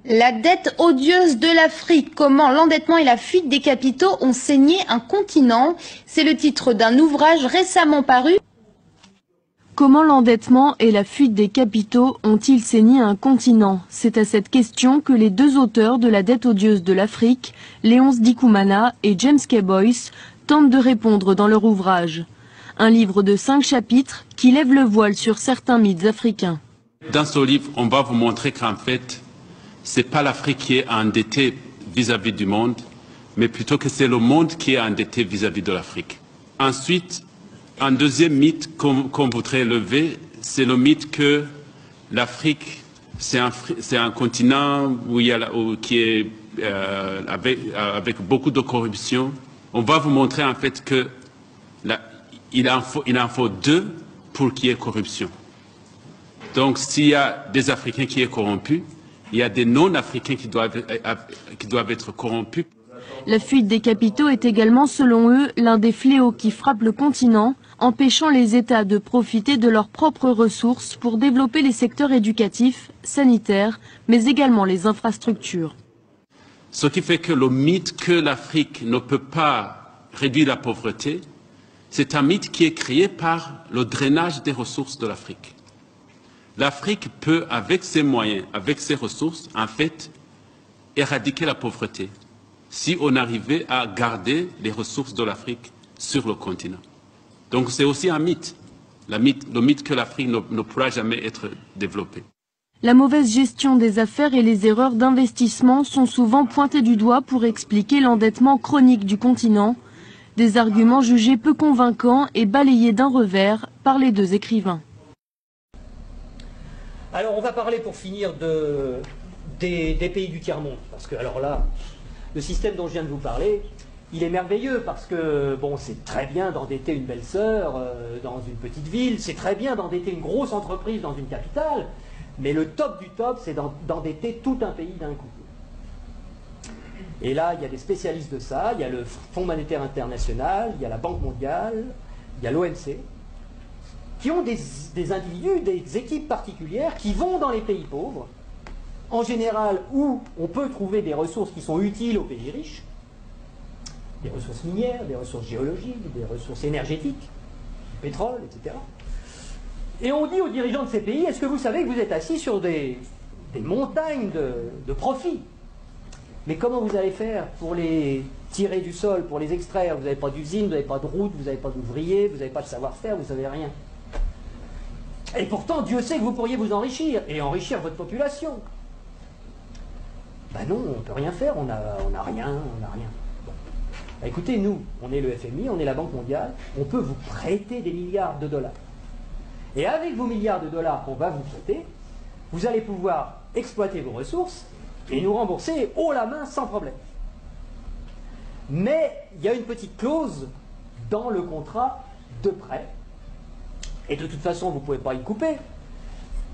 La dette odieuse de l'Afrique, comment l'endettement et la fuite des capitaux ont saigné un continent. C'est le titre d'un ouvrage récemment paru. Comment l'endettement et la fuite des capitaux ont-ils saigné un continent? C'est à cette question que les deux auteurs de La dette odieuse de l'Afrique, Léonce Dikoumana et James K. Boyce, tentent de répondre dans leur ouvrage. Un livre de 5 chapitres qui lève le voile sur certains mythes africains. Dans ce livre, on va vous montrer qu'en fait, ce n'est pas l'Afrique qui est endettée vis-à-vis du monde, mais plutôt que c'est le monde qui est endetté vis-à-vis de l'Afrique. Ensuite, un deuxième mythe qu'on voudrait lever, c'est le mythe que l'Afrique, c'est un continent qui est avec beaucoup de corruption. On va vous montrer en fait que il en faut deux pour qu'il y ait corruption. Donc s'il y a des Africains qui sont corrompus, il y a des non-Africains qui doivent être corrompus. La fuite des capitaux est également, selon eux, l'un des fléaux qui frappent le continent, empêchant les États de profiter de leurs propres ressources pour développer les secteurs éducatifs, sanitaires, mais également les infrastructures. Ce qui fait que le mythe que l'Afrique ne peut pas réduire la pauvreté, c'est un mythe qui est créé par le drainage des ressources de l'Afrique. L'Afrique peut, avec ses moyens, avec ses ressources, en fait, éradiquer la pauvreté si on arrivait à garder les ressources de l'Afrique sur le continent. Donc c'est aussi un mythe, le mythe que l'Afrique ne pourra jamais être développée. La mauvaise gestion des affaires et les erreurs d'investissement sont souvent pointées du doigt pour expliquer l'endettement chronique du continent, des arguments jugés peu convaincants et balayés d'un revers par les deux écrivains. Alors on va parler pour finir des pays du tiers-monde, parce que alors là, le système dont je viens de vous parler, il est merveilleux parce que bon, c'est très bien d'endetter une belle-sœur dans une petite ville, c'est très bien d'endetter une grosse entreprise dans une capitale, mais le top du top, c'est d'endetter tout un pays d'un coup. Et là, il y a des spécialistes de ça, il y a le Fonds monétaire international, il y a la Banque mondiale, il y a l'OMC, qui ont des individus, des équipes particulières qui vont dans les pays pauvres, en général où on peut trouver des ressources qui sont utiles aux pays riches, des ressources minières, des ressources géologiques, des ressources énergétiques, du pétrole, etc. Et on dit aux dirigeants de ces pays, est-ce que vous savez que vous êtes assis sur des montagnes de profits? Mais comment vous allez faire pour les tirer du sol, pour les extraire? Vous n'avez pas d'usine, vous n'avez pas de route, vous n'avez pas d'ouvriers, vous n'avez pas de savoir-faire, vous n'avez rien. Et pourtant, Dieu sait que vous pourriez vous enrichir, et enrichir votre population. Ben non, on ne peut rien faire, on n'a rien, on n'a rien. Bon. Ben écoutez, nous, on est le FMI, on est la Banque mondiale, on peut vous prêter des milliards de dollars. Et avec vos milliards de dollars qu'on va vous prêter, vous allez pouvoir exploiter vos ressources et nous rembourser haut la main sans problème. Mais il y a une petite clause dans le contrat de prêt, et de toute façon vous ne pouvez pas y couper,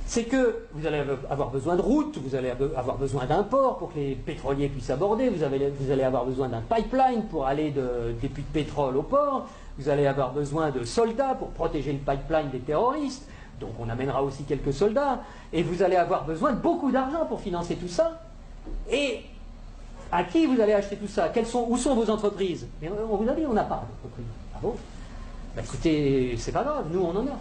c'est que vous allez avoir besoin de routes, vous allez avoir besoin d'un port pour que les pétroliers puissent aborder, vous allez avoir besoin d'un pipeline pour aller des puits de pétrole au port, vous allez avoir besoin de soldats pour protéger le pipeline des terroristes, donc on amènera aussi quelques soldats, et vous allez avoir besoin de beaucoup d'argent pour financer tout ça. Et à qui vous allez acheter tout ça? Où sont vos entreprises? Mais on vous a dit, on n'a pas d'entreprise. Ah bon? Ben écoutez, c'est pas grave, nous on en a.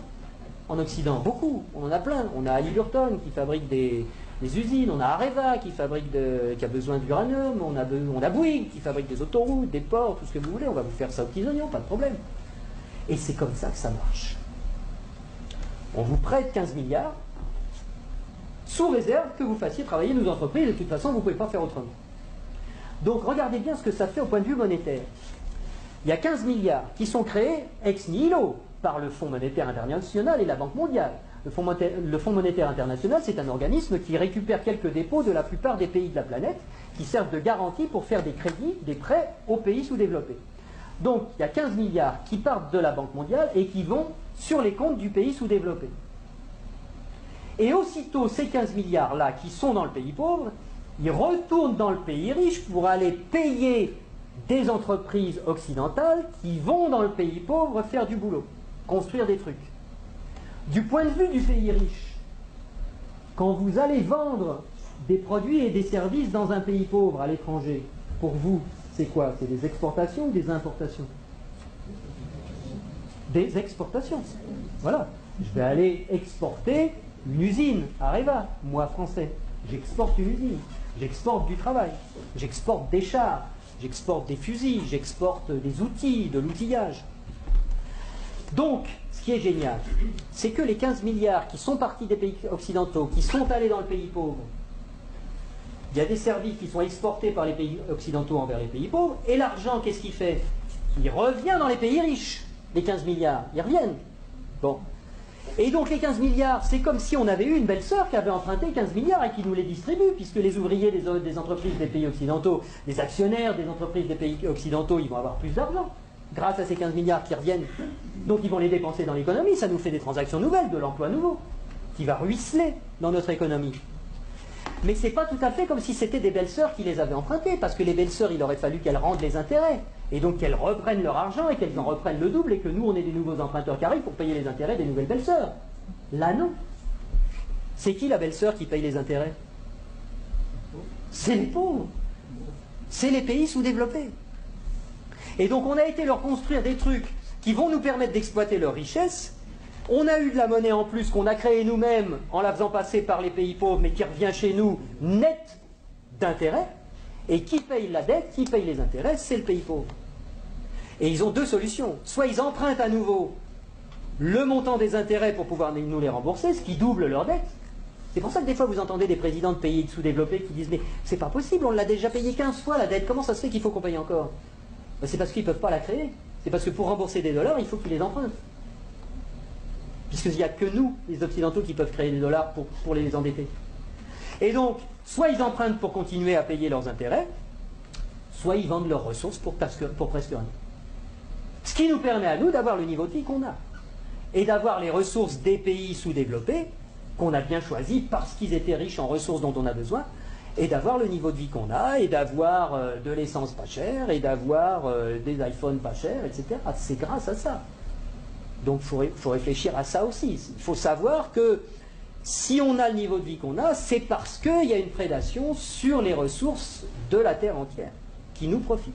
En Occident, beaucoup, on en a plein. On a Halliburton qui fabrique des usines, on a Areva qui a besoin d'uranium, on a Bouygues qui fabrique des autoroutes, des ports, tout ce que vous voulez, on va vous faire ça aux petits oignons, pas de problème. Et c'est comme ça que ça marche. On vous prête 15 milliards, sous réserve que vous fassiez travailler nos entreprises, et de toute façon, vous ne pouvez pas faire autrement. Donc regardez bien ce que ça fait au point de vue monétaire. Il y a 15 milliards qui sont créés ex nihilo par le Fonds monétaire international et la Banque mondiale. Le Fonds monétaire international, c'est un organisme qui récupère quelques dépôts de la plupart des pays de la planète, qui servent de garantie pour faire des crédits, des prêts aux pays sous-développés. Donc il y a 15 milliards qui partent de la Banque mondiale et qui vont sur les comptes du pays sous-développé. Et aussitôt ces 15 milliards-là qui sont dans le pays pauvre, ils retournent dans le pays riche pour aller payer des entreprises occidentales qui vont dans le pays pauvre faire du boulot, construire des trucs. Du point de vue du pays riche, quand vous allez vendre des produits et des services dans un pays pauvre, à l'étranger, pour vous, c'est quoi? C'est des exportations ou des importations? Des exportations. Voilà. Je vais aller exporter une usine, Areva, moi français. J'exporte une usine, j'exporte du travail, j'exporte des chars, j'exporte des fusils, j'exporte des outils, de l'outillage. Donc, ce qui est génial, c'est que les 15 milliards qui sont partis des pays occidentaux, qui sont allés dans le pays pauvre, il y a des services qui sont exportés par les pays occidentaux envers les pays pauvres, et l'argent, qu'est-ce qu'il fait? Il revient dans les pays riches, les 15 milliards, ils reviennent. Bon. Et donc les 15 milliards, c'est comme si on avait eu une belle-sœur qui avait emprunté 15 milliards et qui nous les distribue, puisque les ouvriers des entreprises des pays occidentaux, les actionnaires des entreprises des pays occidentaux, ils vont avoir plus d'argent grâce à ces 15 milliards qui reviennent. Donc ils vont les dépenser dans l'économie, ça nous fait des transactions nouvelles, de l'emploi nouveau, qui va ruisseler dans notre économie. Mais c'est pas tout à fait comme si c'était des belles-sœurs qui les avaient empruntées, parce que les belles-sœurs, il aurait fallu qu'elles rendent les intérêts, et donc qu'elles reprennent leur argent et qu'elles en reprennent le double, et que nous, on ait des nouveaux emprunteurs qui arrivent pour payer les intérêts des nouvelles belles-sœurs. Là, non. C'est qui la belle-sœur qui paye les intérêts? C'est les pauvres. C'est les pays sous-développés. Et donc, on a été leur construire des trucs qui vont nous permettre d'exploiter leur richesse. On a eu de la monnaie en plus qu'on a créée nous-mêmes en la faisant passer par les pays pauvres, mais qui revient chez nous net d'intérêts. Et qui paye la dette, qui paye les intérêts, c'est le pays pauvre. Et ils ont deux solutions. Soit ils empruntent à nouveau le montant des intérêts pour pouvoir nous les rembourser, ce qui double leur dette. C'est pour ça que des fois vous entendez des présidents de pays sous-développés qui disent « Mais c'est pas possible, on l'a déjà payé 15 fois la dette, comment ça se fait qu'il faut qu'on paye encore ?» C'est parce qu'ils ne peuvent pas la créer. C'est parce que pour rembourser des dollars, il faut qu'ils les empruntent. Puisqu'il n'y a que nous, les Occidentaux, qui peuvent créer des dollars pour les endetter. Et donc, soit ils empruntent pour continuer à payer leurs intérêts, soit ils vendent leurs ressources pour presque rien. Ce qui nous permet à nous d'avoir le niveau de vie qu'on a. Et d'avoir les ressources des pays sous-développés, qu'on a bien choisis parce qu'ils étaient riches en ressources dont on a besoin, et d'avoir le niveau de vie qu'on a, et d'avoir de l'essence pas chère, et d'avoir des iPhones pas chers, etc. C'est grâce à ça. Donc il faut réfléchir à ça aussi. Il faut savoir que si on a le niveau de vie qu'on a, c'est parce qu'il y a une prédation sur les ressources de la Terre entière, qui nous profitent.